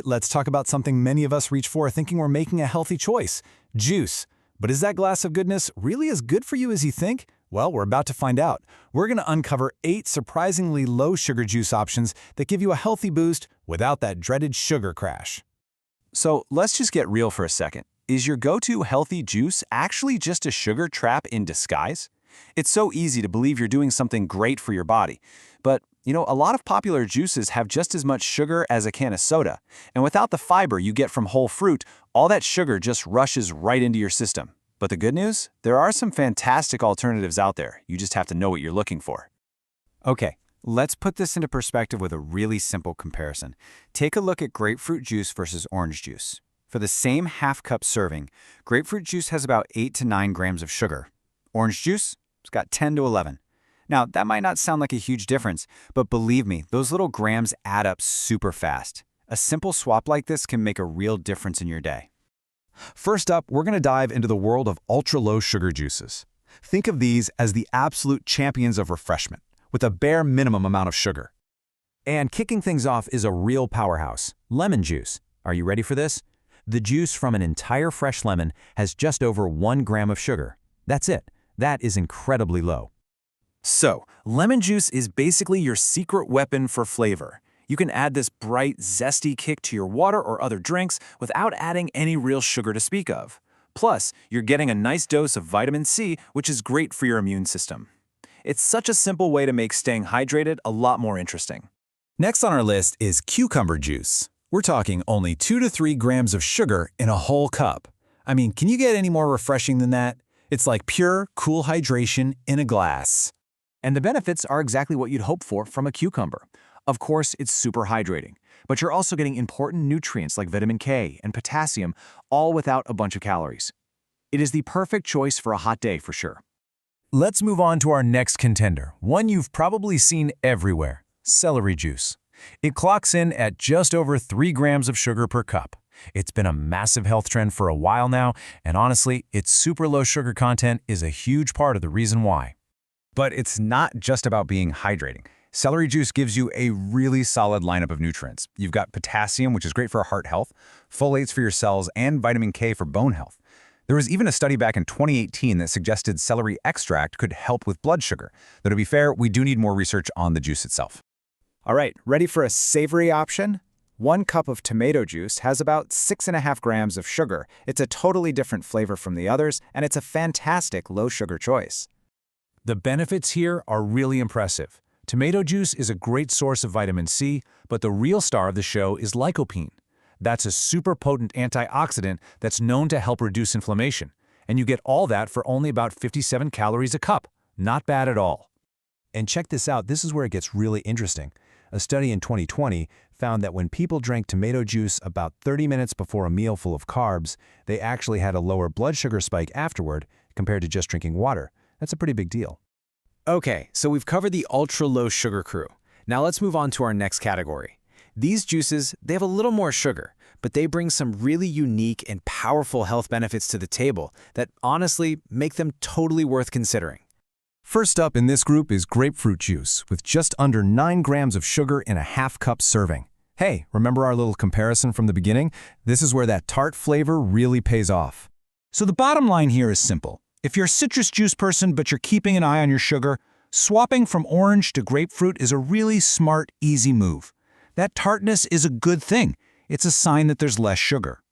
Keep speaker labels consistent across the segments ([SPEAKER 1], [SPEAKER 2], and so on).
[SPEAKER 1] right, let's talk about something many of us reach for thinking we're making a healthy choice: juice. But is that glass of goodness really as good for you as you think? Well, we're about to find out. We're going to uncover 8 surprisingly low-sugar juice options that give you a healthy boost without that dreaded sugar crash.
[SPEAKER 2] So let's just get real for a second. Is your go-to healthy juice actually just a sugar trap in disguise? It's so easy to believe you're doing something great for your body. But, a lot of popular juices have just as much sugar as a can of soda. And without the fiber you get from whole fruit, all that sugar just rushes right into your system. But the good news? There are some fantastic alternatives out there. You just have to know what you're looking for.
[SPEAKER 3] Okay, let's put this into perspective with a really simple comparison. Take a look at grapefruit juice versus orange juice. For the same half-cup serving, grapefruit juice has about 8 to 9 grams of sugar. Orange juice? It's got 10 to 11. Now, that might not sound like a huge difference, but believe me, those little grams add up super fast. A simple swap like this can make a real difference in your day.
[SPEAKER 1] First up, we're going to dive into the world of ultra-low sugar juices. Think of these as the absolute champions of refreshment, with a bare minimum amount of sugar. And kicking things off is a real powerhouse: lemon juice. Are you ready for this? The juice from an entire fresh lemon has just over 1 gram of sugar. That's it. That is incredibly low.
[SPEAKER 2] So, lemon juice is basically your secret weapon for flavor. You can add this bright, zesty kick to your water or other drinks without adding any real sugar to speak of. Plus, you're getting a nice dose of vitamin C, which is great for your immune system. It's such a simple way to make staying hydrated a lot more interesting.
[SPEAKER 1] Next on our list is cucumber juice. We're talking only 2 to 3 grams of sugar in a whole cup. I mean, can you get any more refreshing than that? It's like pure, cool hydration in a glass.
[SPEAKER 2] And the benefits are exactly what you'd hope for from a cucumber. Of course, it's super hydrating, but you're also getting important nutrients like vitamin K and potassium, all without a bunch of calories. It is the perfect choice for a hot day for sure.
[SPEAKER 1] Let's move on to our next contender, one you've probably seen everywhere: celery juice. It clocks in at just over 3 grams of sugar per cup. It's been a massive health trend for a while now, and honestly, its super low sugar content is a huge part of the reason why.
[SPEAKER 3] But it's not just about being hydrating. Celery juice gives you a really solid lineup of nutrients. You've got potassium, which is great for heart health, folates for your cells, and vitamin K for bone health. There was even a study back in 2018 that suggested celery extract could help with blood sugar. Though to be fair, we do need more research on the juice itself.
[SPEAKER 4] All right, ready for a savory option? 1 cup of tomato juice has about 6.5 grams of sugar. It's a totally different flavor from the others, and it's a fantastic low-sugar choice.
[SPEAKER 1] The benefits here are really impressive. Tomato juice is a great source of vitamin C, but the real star of the show is lycopene. That's a super potent antioxidant that's known to help reduce inflammation. And you get all that for only about 57 calories a cup. Not bad at all. And check this out, this is where it gets really interesting. A study in 2020 found that when people drank tomato juice about 30 minutes before a meal full of carbs, they actually had a lower blood sugar spike afterward compared to just drinking water. That's a pretty big deal.
[SPEAKER 4] Okay, so we've covered the ultra-low sugar crew. Now let's move on to our next category. These juices, they have a little more sugar, but they bring some really unique and powerful health benefits to the table that honestly make them totally worth considering.
[SPEAKER 1] First up in this group is grapefruit juice, with just under 9 grams of sugar in a half-cup serving. Hey, remember our little comparison from the beginning? This is where that tart flavor really pays off. So the bottom line here is simple. If you're a citrus juice person but you're keeping an eye on your sugar, swapping from orange to grapefruit is a really smart, easy move. That tartness is a good thing. It's a sign that there's less sugar.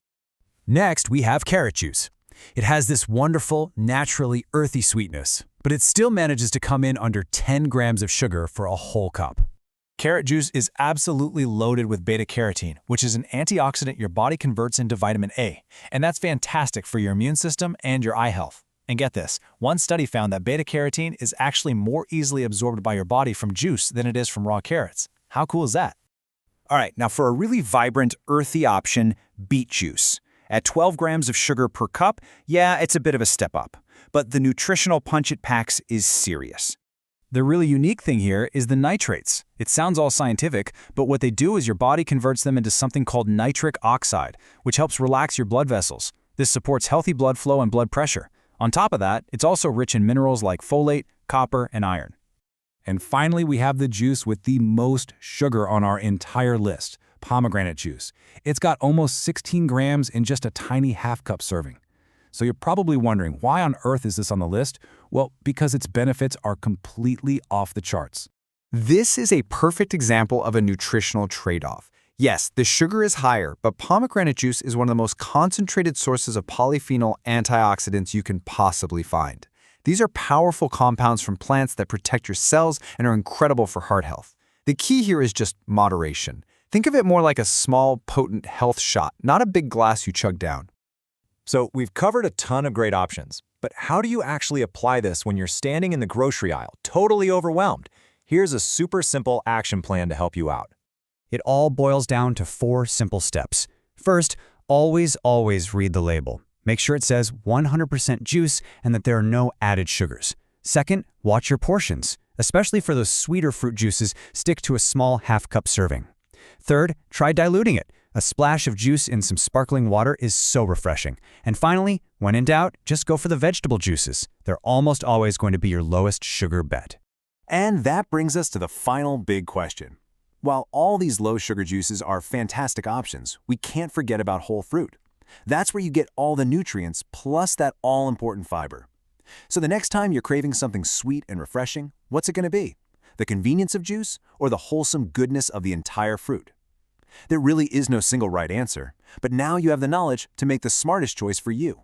[SPEAKER 1] Next, we have carrot juice. It has this wonderful, naturally earthy sweetness, but it still manages to come in under 10 grams of sugar for a whole cup. Carrot juice is absolutely loaded with beta-carotene, which is an antioxidant your body converts into vitamin A, and that's fantastic for your immune system and your eye health. And get this, one study found that beta-carotene is actually more easily absorbed by your body from juice than it is from raw carrots. How cool is that?
[SPEAKER 2] All right, now for a really vibrant, earthy option, beet juice. At 12 grams of sugar per cup, yeah, it's a bit of a step up. But the nutritional punch it packs is serious.
[SPEAKER 1] The really unique thing here is the nitrates. It sounds all scientific, but what they do is your body converts them into something called nitric oxide, which helps relax your blood vessels. This supports healthy blood flow and blood pressure. On top of that, it's also rich in minerals like folate, copper, and iron. And finally, we have the juice with the most sugar on our entire list,
[SPEAKER 5] pomegranate juice. It's got almost 16 grams in just a tiny half-cup serving. So you're probably wondering, why on earth is this on the list? Well, because its benefits are completely off the charts.
[SPEAKER 3] This is a perfect example of a nutritional trade-off. Yes, the sugar is higher, but pomegranate juice is one of the most concentrated sources of polyphenol antioxidants you can possibly find. These are powerful compounds from plants that protect your cells and are incredible for heart health. The key here is just moderation. Think of it more like a small, potent health shot, not a big glass you chug down.
[SPEAKER 1] So we've covered a ton of great options, but how do you actually apply this when you're standing in the grocery aisle, totally overwhelmed? Here's a super simple action plan to help you out.
[SPEAKER 6] It all boils down to 4 simple steps. First, always read the label. Make sure it says 100% juice and that there are no added sugars. Second, watch your portions. Especially for those sweeter fruit juices, stick to a small half-cup serving. Third, try diluting it. A splash of juice in some sparkling water is so refreshing. And finally, when in doubt, just go for the vegetable juices. They're almost always going to be your lowest sugar bet.
[SPEAKER 2] And that brings us to the final big question. While all these low-sugar juices are fantastic options, we can't forget about whole fruit. That's where you get all the nutrients plus that all-important fiber. So the next time you're craving something sweet and refreshing, what's it going to be? The convenience of juice or the wholesome goodness of the entire fruit? There really is no single right answer, but now you have the knowledge to make the smartest choice for you.